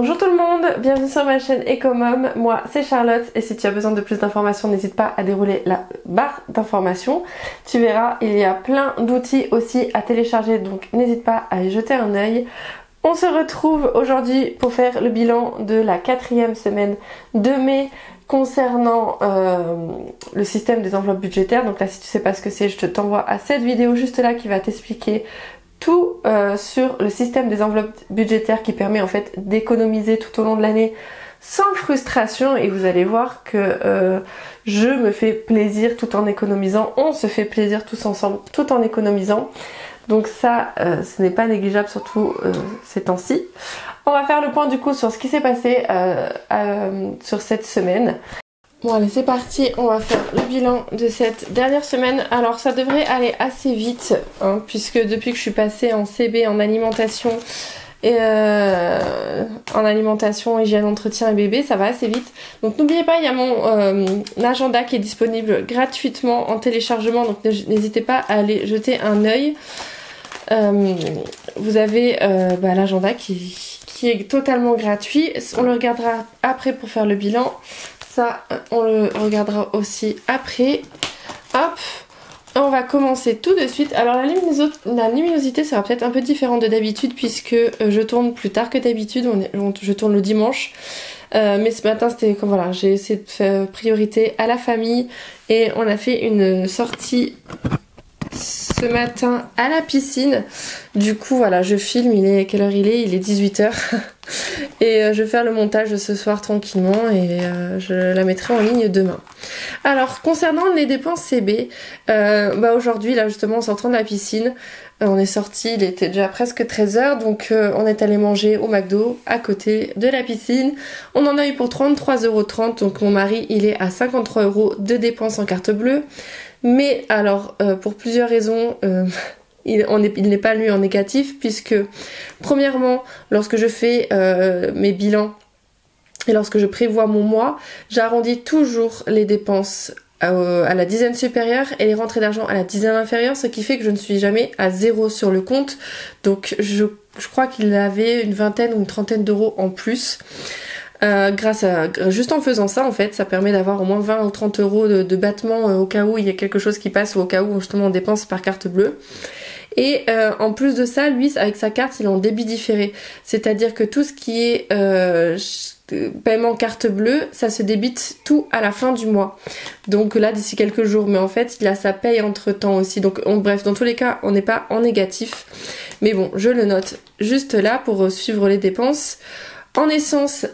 Bonjour tout le monde, bienvenue sur ma chaîne Ecomom, moi c'est Charlotte et si tu as besoin de plus d'informations n'hésite pas à dérouler la barre d'informations. Tu verras, il y a plein d'outils aussi à télécharger donc n'hésite pas à y jeter un œil. On se retrouve aujourd'hui pour faire le bilan de la 4e semaine de mai concernant le système des enveloppes budgétaires. Donc là si tu sais pas ce que c'est, je t'envoie à cette vidéo juste là qui va t'expliquer tout sur le système des enveloppes budgétaires qui permet en fait d'économiser tout au long de l'année sans frustration, et vous allez voir que je me fais plaisir tout en économisant, on se fait plaisir tous ensemble tout en économisant, donc ça ce n'est pas négligeable, surtout ces temps-ci. On va faire le point du coup sur ce qui s'est passé sur cette semaine. Bon allez c'est parti, on va faire le bilan de cette dernière semaine. Alors ça devrait aller assez vite hein, puisque depuis que je suis passée en CB en alimentation et hygiène, entretien et bébé, ça va assez vite. Donc n'oubliez pas, il y a mon agenda qui est disponible gratuitement en téléchargement, donc n'hésitez pas à aller jeter un œil. Vous avez l'agenda qui est totalement gratuit, on le regardera après pour faire le bilan. Ça, on le regardera aussi après. Hop, on va commencer tout de suite. Alors la luminosité sera peut-être un peu différente de d'habitude puisque je tourne plus tard que d'habitude. Je tourne le dimanche. Mais ce matin, c'était comme voilà, j'ai essayé de faire priorité à la famille et on a fait une sortie ce matin à la piscine. Du coup voilà, je filme, quelle heure il est? Il est 18h et je vais faire le montage de ce soir tranquillement et je la mettrai en ligne demain. Alors concernant les dépenses CB, aujourd'hui là justement en sortant de la piscine, on est sorti, il était déjà presque 13h, donc on est allé manger au McDo à côté de la piscine. On en a eu pour 33,30 €, donc mon mari il est à 53 € de dépenses en carte bleue. Mais alors pour plusieurs raisons, il n'est pas lui en négatif puisque premièrement lorsque je fais mes bilans et lorsque je prévois mon mois, j'arrondis toujours les dépenses à la dizaine supérieure et les rentrées d'argent à la dizaine inférieure, ce qui fait que je ne suis jamais à zéro sur le compte. Donc je crois qu'il avait une vingtaine ou une trentaine d'euros en plus. Juste en faisant ça en fait, ça permet d'avoir au moins 20 ou 30 € de battement au cas où il y a quelque chose qui passe ou au cas où justement on dépense par carte bleue. Et en plus de ça, lui avec sa carte il est en débit différé, c'est-à-dire que tout ce qui est paiement carte bleue, ça se débite tout à la fin du mois. Donc là d'ici quelques jours, mais en fait il a sa paye entre temps aussi. Donc bref, dans tous les cas on n'est pas en négatif. Mais bon, je le note juste là pour suivre les dépenses. En essence,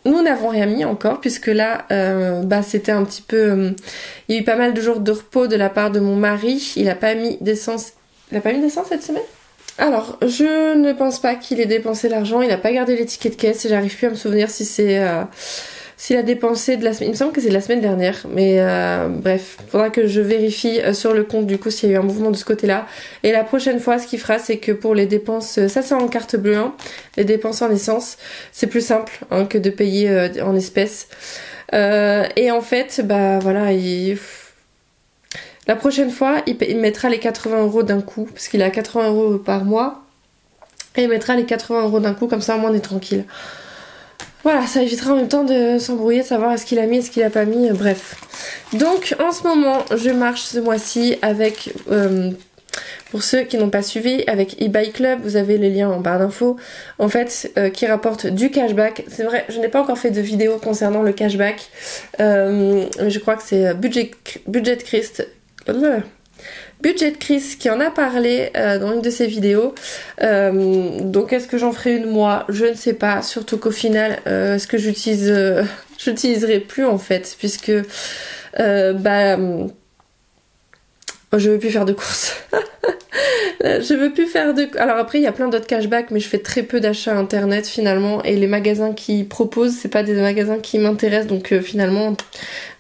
nous n'avons rien mis encore puisque là c'était un petit peu il y a eu pas mal de jours de repos de la part de mon mari. Il a pas mis d'essence. Il a pas mis d'essence cette semaine? Alors je ne pense pas qu'il ait dépensé l'argent. Il a pas gardé les tickets de caisse et j'arrive plus à me souvenir si c'est s'il a dépensé de la semaine. Il me semble que c'est de la semaine dernière, mais bref, faudra que je vérifie sur le compte du coup s'il y a eu un mouvement de ce côté là. Et la prochaine fois ce qu'il fera c'est que pour les dépenses, ça c'est en carte bleue hein, les dépenses en essence, c'est plus simple hein, que de payer en espèces. Et en fait voilà, la prochaine fois il mettra les 80 € d'un coup, parce qu'il a 80 € par mois, et il mettra les 80 € d'un coup, comme ça au moins on est tranquille. Voilà, ça évitera en même temps de s'embrouiller, de savoir est-ce qu'il a mis, est-ce qu'il a pas mis, bref. Donc en ce moment, je marche ce mois-ci avec, pour ceux qui n'ont pas suivi, avec eBay Club, vous avez les liens en barre d'infos, en fait, qui rapportent du cashback. C'est vrai, je n'ai pas encore fait de vidéo concernant le cashback, mais je crois que c'est Budget Chris qui en a parlé dans une de ses vidéos. Donc est-ce que j'en ferai une moi? Je ne sais pas, surtout qu'au final est-ce que j'utiliserai plus en fait, puisque je veux plus faire de courses. Je veux plus faire de... Alors après il y a plein d'autres cashbacks, mais je fais très peu d'achats internet finalement, et les magasins qui proposent c'est pas des magasins qui m'intéressent, donc finalement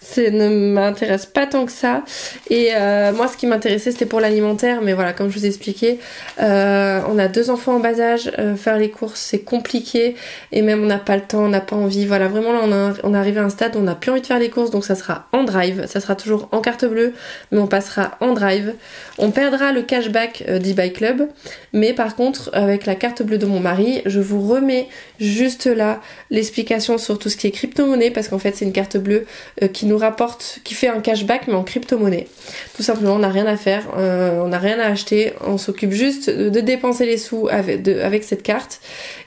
ça ne m'intéresse pas tant que ça. Et moi ce qui m'intéressait c'était pour l'alimentaire, mais voilà, comme je vous ai expliqué, on a 2 enfants en bas âge, faire les courses c'est compliqué, et même on n'a pas le temps, on n'a pas envie, voilà, vraiment là on est arrivé à un stade où on n'a plus envie de faire les courses, donc ça sera en drive, ça sera toujours en carte bleue, mais on passera en drive. On perdra le cashback d'e-Bike Club, mais par contre avec la carte bleue de mon mari, je vous remets juste là l'explication sur tout ce qui est crypto-monnaie, parce qu'en fait c'est une carte bleue qui nous rapporte, qui fait un cashback mais en crypto-monnaie. Tout simplement, on n'a rien à faire, on n'a rien à acheter, on s'occupe juste de dépenser les sous avec cette carte,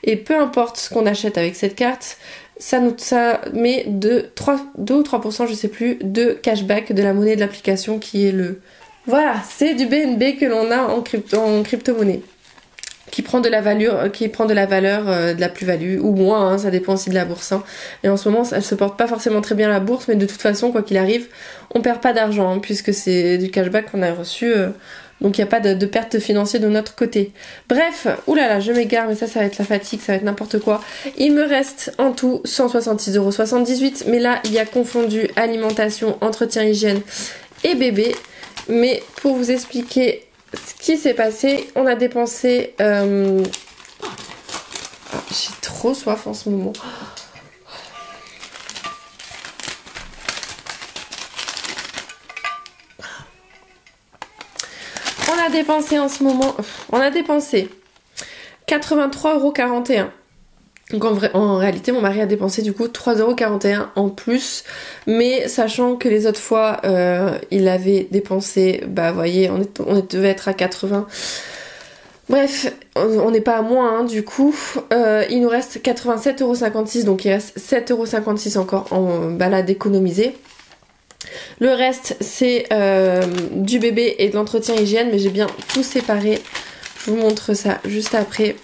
et peu importe ce qu'on achète avec cette carte, ça met 2 ou 3%, je sais plus, de cashback de la monnaie de l'application qui est le... Voilà, c'est du BNB que l'on a en crypto-monnaie. Qui prend de la valeur, de la plus-value, ou moins, hein, ça dépend aussi de la bourse. Hein. Et en ce moment, elle se porte pas forcément très bien la bourse, mais de toute façon, quoi qu'il arrive, on perd pas d'argent, hein, puisque c'est du cashback qu'on a reçu... Donc il n'y a pas de perte financière de notre côté. Bref, oulala, je m'égare, mais ça va être la fatigue, ça va être n'importe quoi. Il me reste en tout 166,78 €. Mais là, il y a confondu alimentation, entretien, hygiène et bébé. Mais pour vous expliquer ce qui s'est passé, on a dépensé... J'ai trop soif en ce moment. On a dépensé en ce moment, on a dépensé 83,41 €. Donc en réalité, mon mari a dépensé du coup 3,41 € en plus, mais sachant que les autres fois, il avait dépensé, bah vous voyez, on devait être à 80. Bref, on n'est pas à moins, hein, du coup, il nous reste 87,56 €, donc il reste 7,56 € encore en balade économisée. Le reste c'est du bébé et de l'entretien hygiène, mais j'ai bien tout séparé. Je vous montre ça juste après.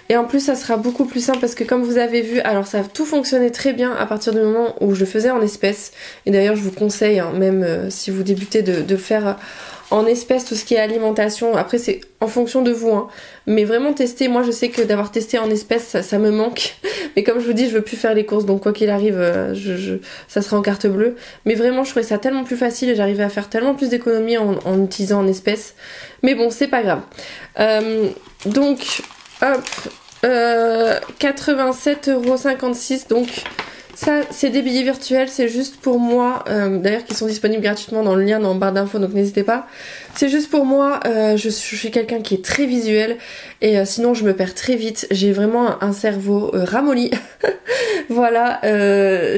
Et en plus ça sera beaucoup plus simple parce que comme vous avez vu, alors ça a tout fonctionné très bien à partir du moment où je le faisais en espèces. Et d'ailleurs je vous conseille, hein, même si vous débutez, de le faire en espèces, tout ce qui est alimentation. Après c'est en fonction de vous, hein. Mais vraiment tester, moi je sais que d'avoir testé en espèces ça me manque. Mais comme je vous dis, je veux plus faire les courses, donc quoi qu'il arrive, ça sera en carte bleue. Mais vraiment je trouvais ça tellement plus facile et j'arrivais à faire tellement plus d'économies en utilisant en espèces. Mais bon, c'est pas grave. Donc hop, 87,56 €. Donc ça c'est des billets virtuels, c'est juste pour moi, d'ailleurs qui sont disponibles gratuitement dans le lien dans la barre d'infos, donc n'hésitez pas. C'est juste pour moi, je suis quelqu'un qui est très visuel et sinon je me perds très vite. J'ai vraiment un cerveau ramolli. Voilà,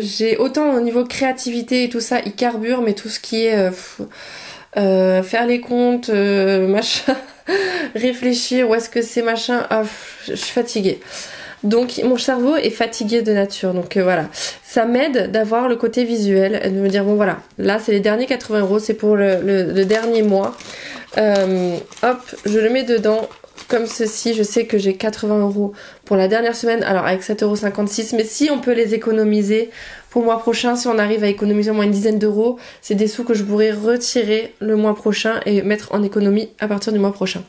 j'ai autant au niveau créativité et tout ça, il carbure, mais tout ce qui est faire les comptes, machin, réfléchir, où est-ce que c'est machin, je suis fatiguée. Donc mon cerveau est fatigué de nature, donc voilà, ça m'aide d'avoir le côté visuel, de me dire bon voilà, là c'est les derniers 80 €, c'est pour le dernier mois. Hop, je le mets dedans comme ceci. Je sais que j'ai 80 € pour la dernière semaine, alors avec 7,56 €, mais si on peut les économiser pour le mois prochain, si on arrive à économiser au moins une dizaine d'euros, c'est des sous que je pourrais retirer le mois prochain et mettre en économie à partir du mois prochain.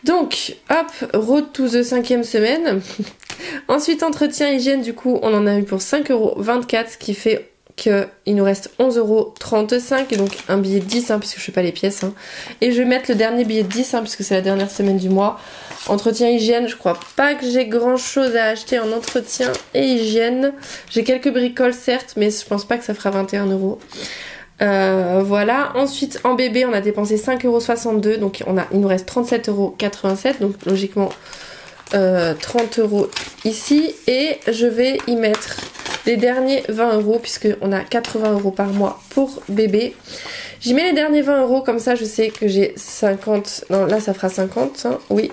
Donc, hop, road to the 5e semaine. Ensuite, entretien hygiène, du coup, on en a eu pour 5,24 €, ce qui fait qu'il nous reste 11,35 €, donc un billet de 10, hein, puisque je fais pas les pièces. Hein. Et je vais mettre le dernier billet de 10, hein, puisque c'est la dernière semaine du mois. Entretien hygiène, je crois pas que j'ai grand chose à acheter en entretien et hygiène. J'ai quelques bricoles, certes, mais je pense pas que ça fera 21 €. Voilà, ensuite en bébé on a dépensé 5,62 €, donc il nous reste 37,87 €, donc logiquement 30 € ici, et je vais y mettre les derniers 20 € puisque on a 80 € par mois pour bébé. J'y mets les derniers 20 € comme ça, je sais que j'ai 50, non là ça fera 50, hein, oui,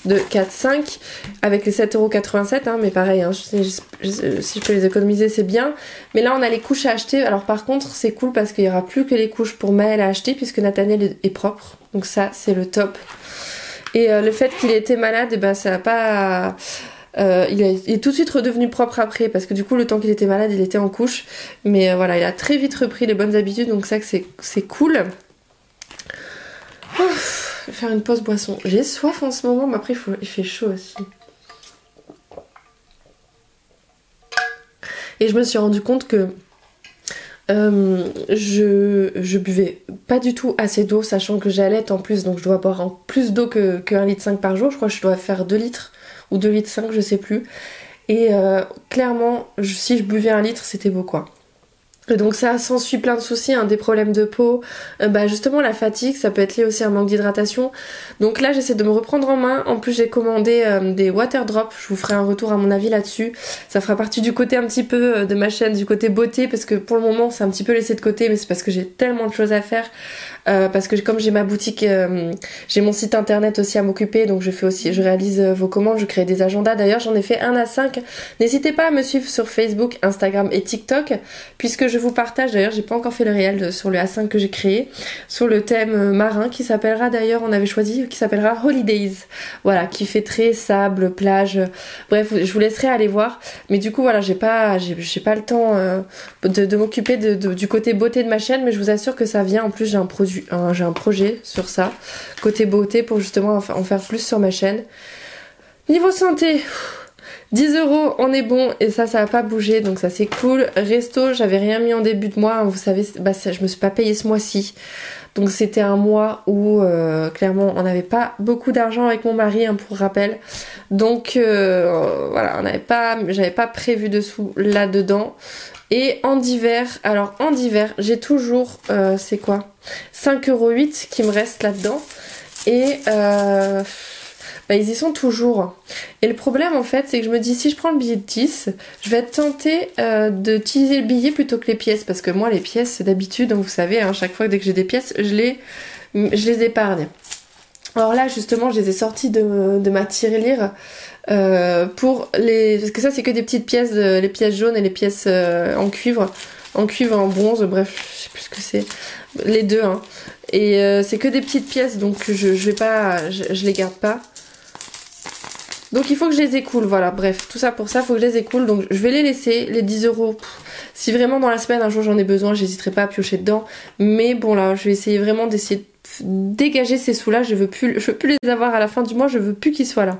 de 4, 5 avec les 7,87 €, hein, mais pareil, hein, si je peux les économiser c'est bien. Mais là on a les couches à acheter, alors par contre c'est cool parce qu'il n'y aura plus que les couches pour Maël à acheter puisque Nathaniel est propre, donc ça c'est le top. Et le fait qu'il ait été malade, et ben ça a pas... il est tout de suite redevenu propre après, parce que du coup le temps qu'il était malade il était en couche, mais voilà, il a très vite repris les bonnes habitudes, donc ça que c'est cool. Ouf. Je vais faire une pause boisson. J'ai soif en ce moment, mais après il fait chaud aussi. Et je me suis rendu compte que je buvais pas du tout assez d'eau, sachant que j'allaite en plus, donc je dois boire en plus d'eau que 1,5 litre par jour. Je crois que je dois faire 2 litres ou 2,5 litres, je sais plus. Et clairement, si je buvais 1 litre, c'était beau quoi. Et donc ça s'ensuit plein de soucis, hein, des problèmes de peau, justement la fatigue, ça peut être lié aussi à un manque d'hydratation. Donc là j'essaie de me reprendre en main, en plus j'ai commandé des water drops, je vous ferai un retour à mon avis là-dessus. Ça fera partie du côté un petit peu de ma chaîne, du côté beauté, parce que pour le moment c'est un petit peu laissé de côté, mais c'est parce que j'ai tellement de choses à faire. Parce que comme j'ai ma boutique, j'ai mon site internet aussi à m'occuper, donc je réalise vos commandes, je crée des agendas. D'ailleurs j'en ai fait un à 5. N'hésitez pas à me suivre sur Facebook, Instagram et TikTok, puisque je vous partage, d'ailleurs j'ai pas encore fait le réel sur le A5 que j'ai créé, sur le thème marin qui s'appellera, d'ailleurs on avait choisi, qui s'appellera Holidays. Voilà, qui fait très sable, plage, bref je vous laisserai aller voir. Mais du coup voilà, j'ai pas le temps de m'occuper du côté beauté de ma chaîne, mais je vous assure que ça vient. En plus j'ai un projet sur ça, côté beauté, pour justement en faire plus sur ma chaîne. Niveau santé, 10 €, on est bon, et ça va pas bouger, donc ça c'est cool. Resto, j'avais rien mis en début de mois, hein, vous savez, je me suis pas payée ce mois-ci. Donc c'était un mois où clairement on n'avait pas beaucoup d'argent avec mon mari, hein, pour rappel. Donc voilà, j'avais pas prévu de sous là-dedans. Et en divers, j'ai toujours, c'est quoi, 5,08 € qui me reste là-dedans. Et ils y sont toujours. Et le problème en fait, c'est que je me dis, si je prends le billet de 10, je vais être tentée d'utiliser le billet plutôt que les pièces. Parce que moi les pièces d'habitude, vous savez, hein, chaque fois dès que j'ai des pièces, je les épargne. Alors là justement je les ai sorties de ma tirelire parce que ça c'est que des petites pièces, les pièces jaunes et les pièces en cuivre, en bronze, bref je sais plus ce que c'est, les deux, hein. Et c'est que des petites pièces, donc je les garde pas. Donc il faut que je les écoule, voilà, bref, tout ça pour ça, faut que je les écoule, donc je vais les laisser, les 10 €. Si vraiment dans la semaine, un jour j'en ai besoin, j'hésiterai pas à piocher dedans. Mais bon là, je vais essayer vraiment d'essayer de dégager ces sous là, je veux plus les avoir à la fin du mois, je veux plus qu'ils soient là.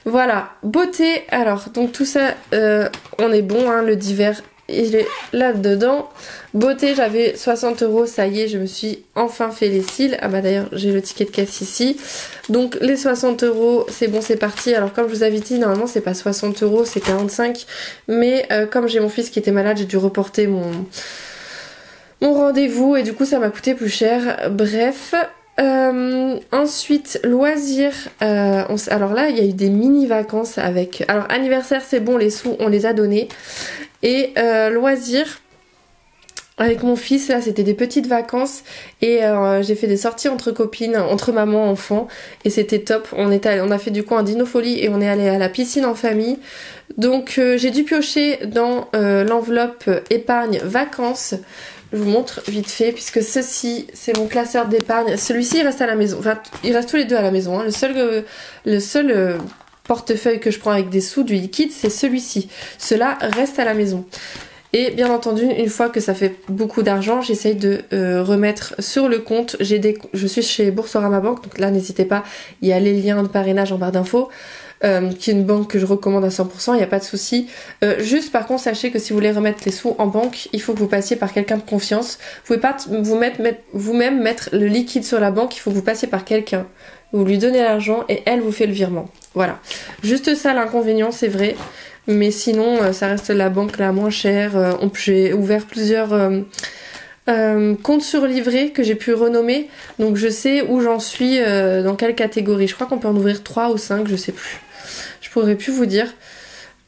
Voilà, beauté, alors, donc tout ça, on est bon, hein, le divers, il est là-dedans. Beauté, j'avais 60 €, ça y est, je me suis enfin fait les cils. Ah bah d'ailleurs, j'ai le ticket de caisse ici. Donc les 60 €, c'est bon, c'est parti. Alors comme je vous avais dit, normalement c'est pas 60 €, c'est 45. Mais comme j'ai mon fils qui était malade, j'ai dû reporter mon rendez-vous et du coup ça m'a coûté plus cher. Bref... ensuite loisirs, alors là il y a eu des mini vacances avec, alors anniversaire c'est bon, les sous on les a donnés, et loisirs avec mon fils, là c'était des petites vacances et j'ai fait des sorties entre copines, entre maman enfant, et c'était top. On a fait du coup un dino-folie et on est allé à la piscine en famille. Donc j'ai dû piocher dans l'enveloppe épargne vacances. Je vous montre vite fait, puisque ceci c'est mon classeur d'épargne. Celui-ci il reste à la maison, enfin ils restent tous les deux à la maison, hein. Le seul portefeuille que je prends avec des sous, du liquide, c'est celui-ci. Cela reste à la maison. Et bien entendu, une fois que ça fait beaucoup d'argent, j'essaye de remettre sur le compte. Je suis chez Boursorama Banque, donc là n'hésitez pas, il y a les liens de parrainage en barre d'infos. Qui est une banque que je recommande à 100%, il n'y a pas de souci. Juste par contre, sachez que si vous voulez remettre les sous en banque, il faut que vous passiez par quelqu'un de confiance. Vous pouvez pas vous-même mettre le liquide sur la banque, il faut que vous passiez par quelqu'un. Vous lui donnez l'argent et elle vous fait le virement. Voilà. Juste ça l'inconvénient, c'est vrai. Mais sinon, ça reste la banque la moins chère. J'ai ouvert plusieurs comptes sur livret que j'ai pu renommer. Donc je sais où j'en suis, dans quelle catégorie. Je crois qu'on peut en ouvrir 3 ou 5, je sais plus. Je pourrais plus vous dire.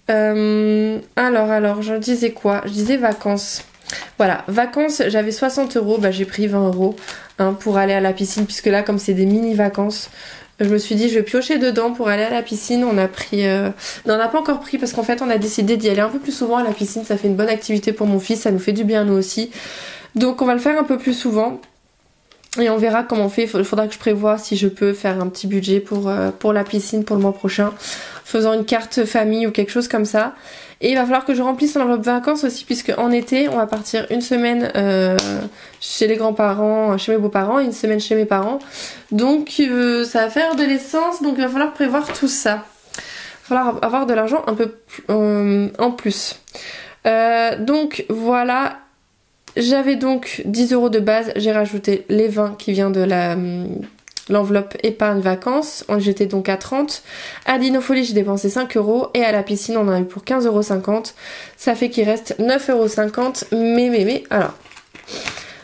Alors, je disais quoi? Je disais vacances. Voilà, vacances, j'avais 60 €, j'ai pris 20 € hein, pour aller à la piscine, puisque là, comme c'est des mini-vacances, je me suis dit, je vais piocher dedans pour aller à la piscine. On a pris... Non, on n'a pas encore pris, parce qu'en fait, on a décidé d'y aller un peu plus souvent à la piscine. Ça fait une bonne activité pour mon fils, ça nous fait du bien, nous aussi. Donc, on va le faire un peu plus souvent. Et on verra comment on fait. Il faudra que je prévoie si je peux faire un petit budget pour la piscine pour le mois prochain, faisant une carte famille ou quelque chose comme ça. Et il va falloir que je remplisse l'enveloppe vacances aussi, puisque en été on va partir une semaine chez les grands-parents, chez mes beaux-parents, et une semaine chez mes parents. Donc ça va faire de l'essence, donc il va falloir prévoir tout ça. Il va falloir avoir de l'argent un peu en plus. Donc voilà. J'avais donc 10 € de base, j'ai rajouté les 20 qui vient de l'enveloppe épargne vacances, j'étais donc à 30. À Dinofolie, j'ai dépensé 5 euros et à la piscine, on en a eu pour 15,50 €. Ça fait qu'il reste 9,50 €. Mais, alors,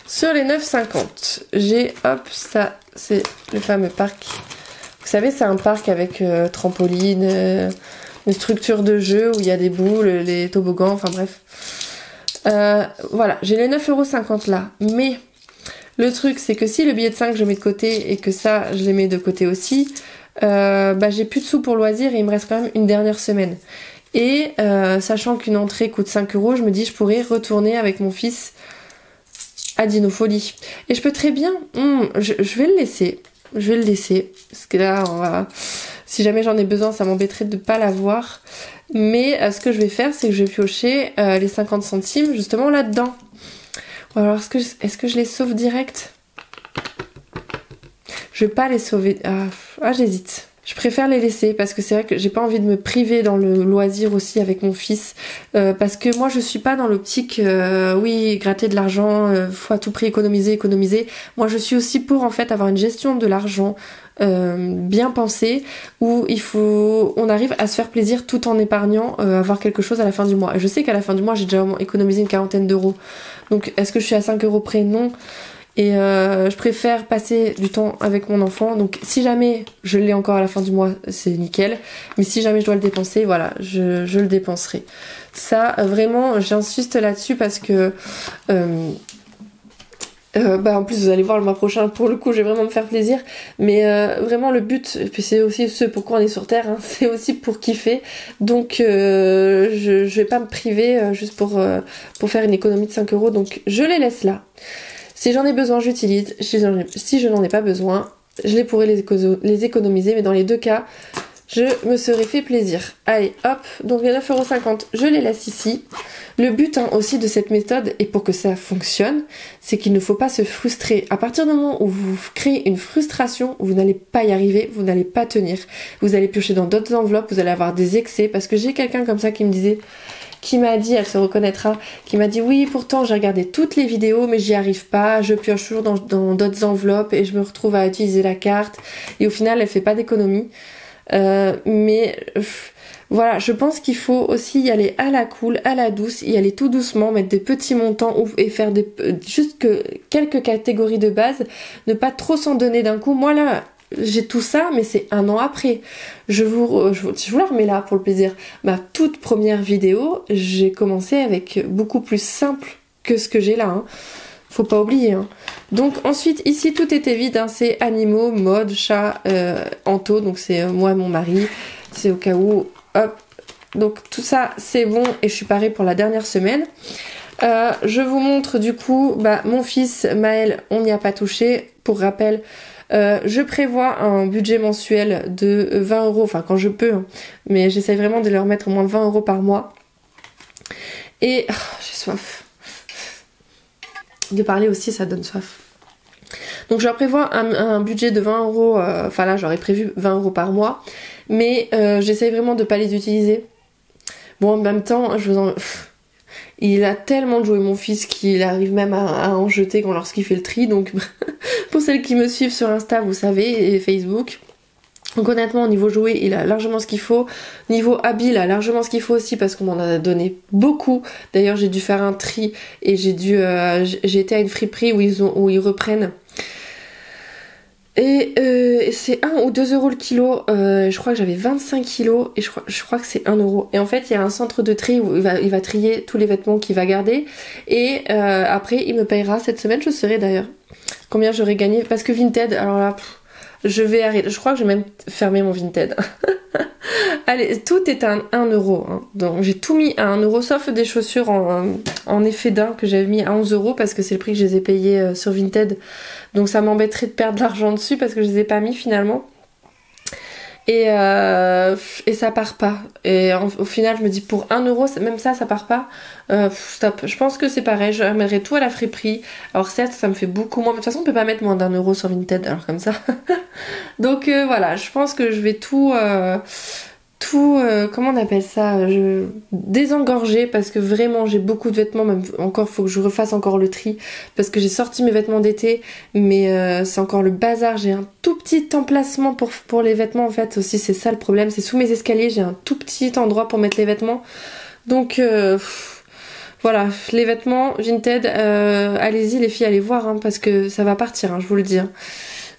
sur les 9,50, j'ai, hop, ça, c'est le fameux parc. Vous savez, c'est un parc avec trampoline, une structure de jeu où il y a des boules, les toboggans, enfin bref. Voilà, j'ai les 9,50 € là, mais le truc c'est que si le billet de 5 je mets de côté et que ça je les mets de côté aussi, j'ai plus de sous pour loisirs et il me reste quand même une dernière semaine. Et sachant qu'une entrée coûte 5 €, je me dis je pourrais retourner avec mon fils à Dinofolie. Et je peux très bien, je vais le laisser, parce que là, si jamais j'en ai besoin, ça m'embêterait de ne pas l'avoir. Mais ce que je vais faire, c'est que je vais piocher les 50 centimes justement là-dedans. Ou alors, est-ce que je les sauve direct? Je vais pas les sauver. J'hésite. Je préfère les laisser parce que c'est vrai que j'ai pas envie de me priver dans le loisir aussi avec mon fils. Parce que moi, je suis pas dans l'optique, oui, gratter de l'argent, faut à tout prix économiser. Moi, je suis aussi pour en fait avoir une gestion de l'argent bien pensée où on arrive à se faire plaisir tout en épargnant, avoir quelque chose à la fin du mois. Et je sais qu'à la fin du mois, j'ai déjà économisé une quarantaine d'euros. Donc, est-ce que je suis à 5 € près? Non. Et je préfère passer du temps avec mon enfant. Donc si jamais je l'ai encore à la fin du mois, c'est nickel. Mais si jamais je dois le dépenser, voilà, je le dépenserai. Ça, vraiment, j'insiste là-dessus parce que... en plus vous allez voir le mois prochain, pour le coup je vais vraiment me faire plaisir, mais vraiment le but, et puis c'est aussi ce pourquoi on est sur terre, hein, c'est aussi pour kiffer, donc je vais pas me priver juste pour faire une économie de 5 €, donc je les laisse là. Si j'en ai besoin, j'utilise. Si je n'en ai pas besoin, je les pourrais les économiser. Mais dans les deux cas, je me serais fait plaisir. Allez, hop. Donc les 9,50 €, je les laisse ici. Le but aussi de cette méthode, et pour que ça fonctionne, c'est qu'il ne faut pas se frustrer. À partir du moment où vous créez une frustration, vous n'allez pas y arriver, vous n'allez pas tenir. Vous allez piocher dans d'autres enveloppes, vous allez avoir des excès. Parce que j'ai quelqu'un comme ça qui me disait... qui m'a dit, elle se reconnaîtra, qui m'a dit oui pourtant j'ai regardé toutes les vidéos mais j'y arrive pas, je pioche toujours dans d'autres enveloppes et je me retrouve à utiliser la carte et au final elle fait pas d'économie. Voilà, je pense qu'il faut aussi y aller à la cool, à la douce, y aller tout doucement, mettre des petits montants et faire juste quelques catégories de base, ne pas trop s'en donner d'un coup. Moi là, j'ai tout ça, mais c'est un an après. Je vous la remets là pour le plaisir. Ma toute première vidéo, j'ai commencé avec beaucoup plus simple que ce que j'ai là. Hein. Faut pas oublier. Hein. Donc ensuite, ici, tout était vide. Hein. C'est animaux, mode, chat, Anto. Donc c'est moi et mon mari. C'est au cas où. Hop. Donc tout ça, c'est bon. Et je suis parée pour la dernière semaine. Je vous montre du coup, mon fils, Maël, on n'y a pas touché. Pour rappel... je prévois un budget mensuel de 20 €, enfin quand je peux, hein, mais j'essaie vraiment de leur mettre au moins 20 € par mois. Et j'ai soif. De parler aussi, ça donne soif. Donc je leur prévois un budget de 20 €, enfin là j'aurais prévu 20 € par mois, mais j'essaie vraiment de pas les utiliser. Bon, en même temps, il a tellement joué mon fils qu'il arrive même à en jeter lorsqu'il fait le tri. Donc pour celles qui me suivent sur Insta, vous savez, et Facebook. Donc honnêtement, au niveau jouet, il a largement ce qu'il faut. Niveau habit, il a largement ce qu'il faut aussi parce qu'on m'en a donné beaucoup. D'ailleurs, j'ai dû faire un tri et j'ai été à une friperie où ils reprennent. Et c'est 1 ou 2 € le kilo, je crois que j'avais 25 kilos et je crois que c'est 1 €. Et en fait il y a un centre de tri où il va trier tous les vêtements qu'il va garder et après il me payera cette semaine, je saurai d'ailleurs combien j'aurais gagné parce que Vinted, alors là je vais arrêter, je crois que je vais même fermer mon Vinted. Allez, tout est à 1 €, hein. Donc j'ai tout mis à 1 € sauf des chaussures en effet d'un que j'avais mis à 11 € parce que c'est le prix que je les ai payés sur Vinted. Donc ça m'embêterait de perdre de l'argent dessus parce que je les ai pas mis finalement. Et ça part pas. Et au final je me dis pour 1 €, même ça part pas. Stop. Je pense que c'est pareil, je ramènerai tout à la friperie. Alors certes ça me fait beaucoup moins, mais de toute façon on peut pas mettre moins d'1 € sur Vinted alors comme ça. Donc voilà, je pense que je vais tout tout, comment on appelle ça, désengorger, parce que vraiment j'ai beaucoup de vêtements, même encore faut que je refasse encore le tri, parce que j'ai sorti mes vêtements d'été, mais c'est encore le bazar. J'ai un tout petit emplacement pour les vêtements en fait aussi, c'est ça le problème, c'est sous mes escaliers, j'ai un tout petit endroit pour mettre les vêtements, donc voilà, les vêtements Vinted, allez-y les filles, allez voir, hein, parce que ça va partir, hein, je vous le dis, hein.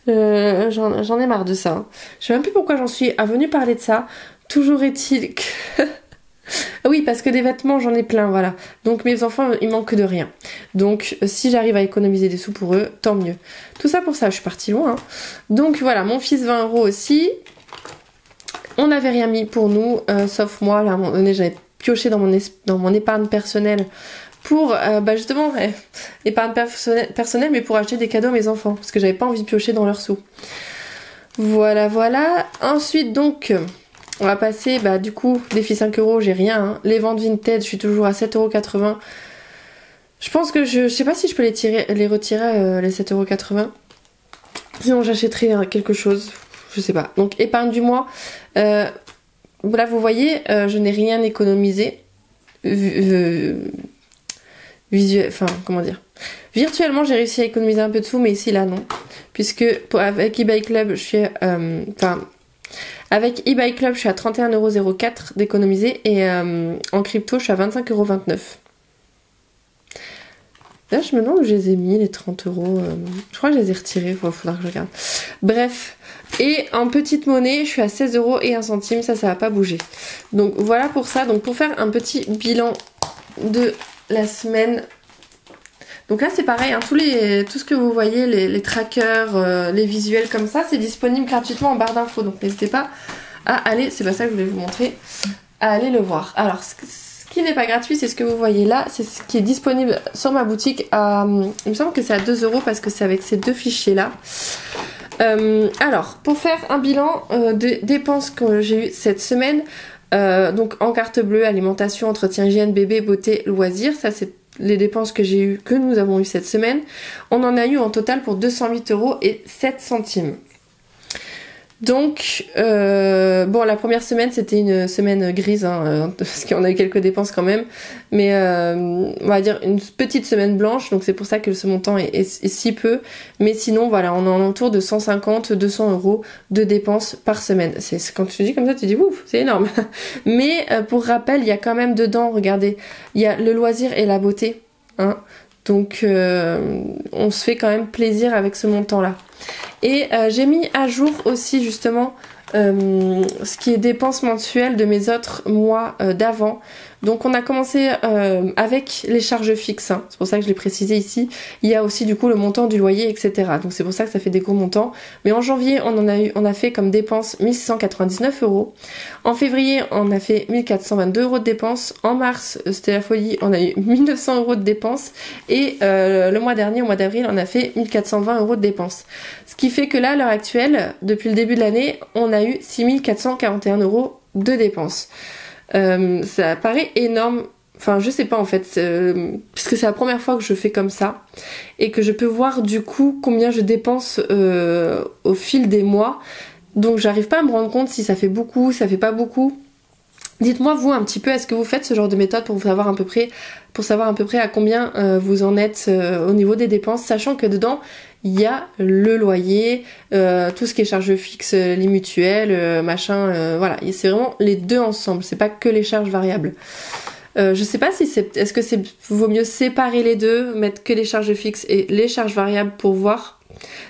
J'en ai marre de ça, hein. Je sais même plus pourquoi j'en suis venue parler de ça. Toujours est-il que... Oui, parce que des vêtements, j'en ai plein, voilà. Donc mes enfants, ils manquent de rien. Donc si j'arrive à économiser des sous pour eux, tant mieux. Tout ça pour ça, je suis partie loin, hein. Donc voilà, mon fils 20 € aussi. On n'avait rien mis pour nous, sauf moi, là, à un moment donné, j'avais pioché dans mon épargne personnelle pour, justement, épargne personnelle, mais pour acheter des cadeaux à mes enfants, parce que j'avais pas envie de piocher dans leurs sous. Voilà, voilà. Ensuite, donc... on va passer, du coup, défi 5 €, j'ai rien, hein. Les ventes Vinted, je suis toujours à 7,80 €. Je pense que je sais pas si je peux les retirer, les 7,80 €. Sinon j'achèterai quelque chose, je sais pas. Donc épargne du mois. Là vous voyez, je n'ai rien économisé. Comment dire. Virtuellement j'ai réussi à économiser un peu de sous, mais ici là non. Puisque avec eBay Club, je suis... avec eBay Club, je suis à 31,04 € d'économiser et en crypto, je suis à 25,29 €. Là, je me demande où je les ai mis, les 30 €. Je crois que je les ai retirés, il faudra que je regarde. Bref, et en petite monnaie, je suis à 16 € et 1 centime, ça va pas bouger. Donc voilà pour ça. Donc pour faire un petit bilan de la semaine... Donc là c'est pareil, hein, tout ce que vous voyez, les trackers, les visuels comme ça, c'est disponible gratuitement en barre d'infos. Donc n'hésitez pas à aller, c'est pas ça que je voulais vous montrer, à aller le voir. Alors ce qui n'est pas gratuit, c'est ce que vous voyez là, c'est ce qui est disponible sur ma boutique. Il me semble que c'est à 2 € parce que c'est avec ces deux fichiers là. Alors pour faire un bilan des dépenses que j'ai eu cette semaine, donc en carte bleue, alimentation, entretien, hygiène, bébé, beauté, loisirs, ça c'est les dépenses que nous avons eues cette semaine. On en a eu en total pour 208 € et 7 centimes. Donc, la première semaine, c'était une semaine grise, hein, parce qu'on a eu quelques dépenses quand même, mais on va dire une petite semaine blanche, donc c'est pour ça que ce montant est si peu, mais sinon, voilà, on est en autour de 150-200 € de dépenses par semaine. Quand tu dis comme ça, tu dis ouf, c'est énorme. Mais pour rappel, il y a quand même dedans, regardez, il y a le loisir et la beauté, hein, donc on se fait quand même plaisir avec ce montant-là. Et j'ai mis à jour aussi justement ce qui est dépenses mensuelles de mes autres mois d'avant. Donc on a commencé avec les charges fixes, hein. C'est pour ça que je l'ai précisé ici. Il y a aussi du coup le montant du loyer, etc. Donc c'est pour ça que ça fait des gros montants. Mais en janvier, on a fait comme dépenses 1699 €. En février, on a fait 1422 € de dépenses. En mars, c'était la folie, on a eu 1900 € de dépenses. Et le mois dernier, au mois d'avril, on a fait 1420 € de dépenses. Ce qui fait que là, à l'heure actuelle, depuis le début de l'année, on a eu 6441 € de dépenses. Ça paraît énorme, enfin je sais pas en fait, puisque c'est la première fois que je fais comme ça et que je peux voir du coup combien je dépense au fil des mois, donc j'arrive pas à me rendre compte si ça fait beaucoup, ça fait pas beaucoup. Dites-moi vous un petit peu, est-ce que vous faites ce genre de méthode pour savoir à peu près à combien vous en êtes au niveau des dépenses, sachant que dedans il y a le loyer, tout ce qui est charges fixes, les mutuelles, voilà, c'est vraiment les deux ensemble, c'est pas que les charges variables. Je sais pas si est-ce que vaut mieux séparer les deux, mettre que les charges fixes et les charges variables pour voir.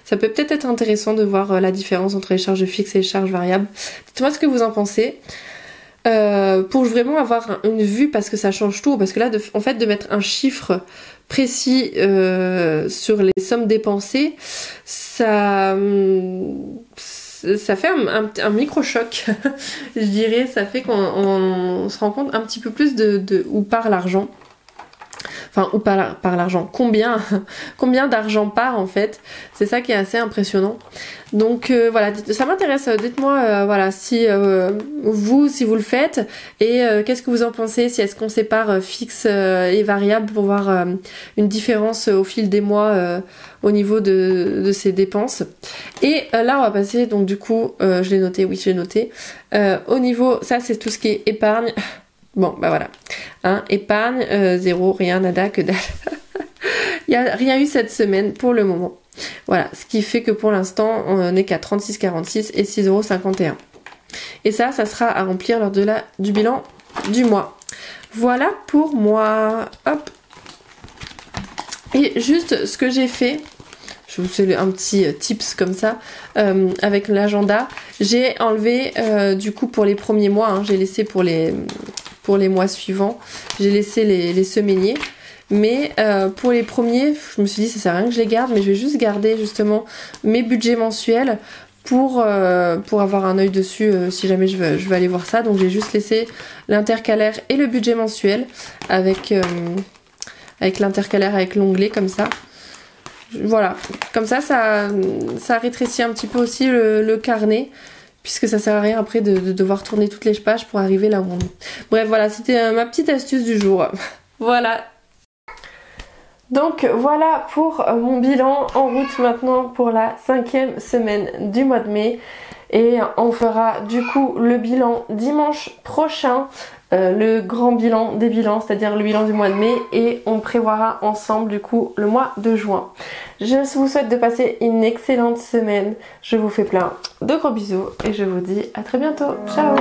Ça peut peut-être être intéressant de voir la différence entre les charges fixes et les charges variables. Dites-moi ce que vous en pensez. Pour vraiment avoir une vue, parce que ça change tout, parce que là en fait de mettre un chiffre précis sur les sommes dépensées, ça fait un micro-choc, je dirais. Ça fait qu'on se rend compte un petit peu plus de où part l'argent. enfin ou par l'argent, combien d'argent part en fait, c'est ça qui est assez impressionnant. Donc voilà, ça m'intéresse, dites-moi voilà si si vous le faites et qu'est-ce que vous en pensez, si est-ce qu'on sépare fixe et variable pour voir une différence au fil des mois au niveau de ces dépenses. Et là on va passer donc du coup, je l'ai noté, oui je l'ai noté, au niveau, ça c'est tout ce qui est épargne. Bon bah voilà, hein, épargne, zéro, rien, nada, que dalle. Il n'y a rien eu cette semaine pour le moment. Voilà, ce qui fait que pour l'instant on n'est qu'à 36,46 et 6,51 €. Et ça sera à remplir lors du bilan du mois. Voilà pour moi. Hop. Et juste ce que j'ai fait, je vous fais un petit tips comme ça, avec l'agenda, j'ai enlevé du coup pour les premiers mois, hein, j'ai laissé pour les mois suivants, j'ai laissé les semainiers. Mais pour les premiers, je me suis dit ça sert à rien que je les garde, mais je vais juste garder justement mes budgets mensuels pour avoir un œil dessus si jamais je veux aller voir ça. Donc j'ai juste laissé l'intercalaire et le budget mensuel avec l'intercalaire avec l'onglet comme ça. Voilà, comme ça rétrécit un petit peu aussi le carnet, puisque ça sert à rien après de devoir tourner toutes les pages pour arriver là où on est. Bref, voilà, c'était ma petite astuce du jour. Voilà. Donc voilà pour mon bilan, en route maintenant pour la 5e semaine du mois de mai. Et on fera du coup le bilan dimanche prochain, le grand bilan des bilans, c'est-à-dire le bilan du mois de mai, et on prévoira ensemble du coup le mois de juin. Je vous souhaite de passer une excellente semaine, je vous fais plein de gros bisous et je vous dis à très bientôt, ciao.